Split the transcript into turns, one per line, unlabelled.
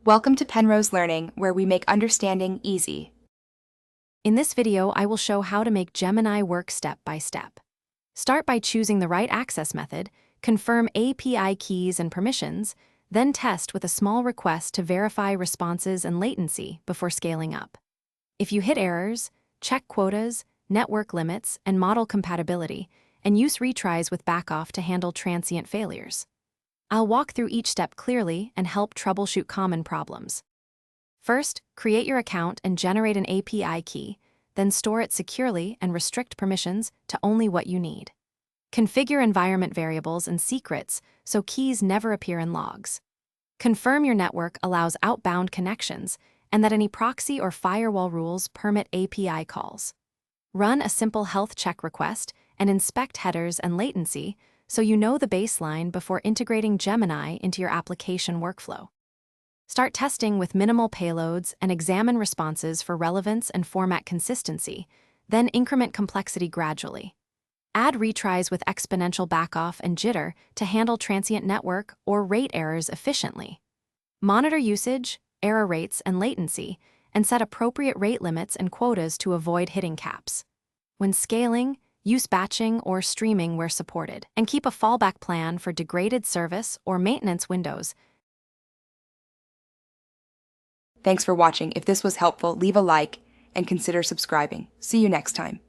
Welcome to Penrose Learning, where we make understanding easy.
In this video, I will show how to make Gemini work step by step. Start by choosing the right access method, confirm API keys and permissions, then test with a small request to verify responses and latency before scaling up. If you hit errors, check quotas, network limits, and model compatibility, and use retries with backoff to handle transient failures. I'll walk through each step clearly and help troubleshoot common problems. First, create your account and generate an API key, then store it securely and restrict permissions to only what you need. Configure environment variables and secrets so keys never appear in logs. Confirm your network allows outbound connections and that any proxy or firewall rules permit API calls. Run a simple health check request and inspect headers and latency so you know the baseline before integrating Gemini into your application workflow. Start testing with minimal payloads and examine responses for relevance and format consistency, then increment complexity gradually. Add retries with exponential backoff and jitter to handle transient network or rate errors efficiently. Monitor usage, error rates, and latency, and set appropriate rate limits and quotas to avoid hitting caps. When scaling, use batching or streaming where supported, and keep a fallback plan for degraded service or maintenance windows.
Thanks for watching. If this was helpful, leave a like and consider subscribing. See you next time.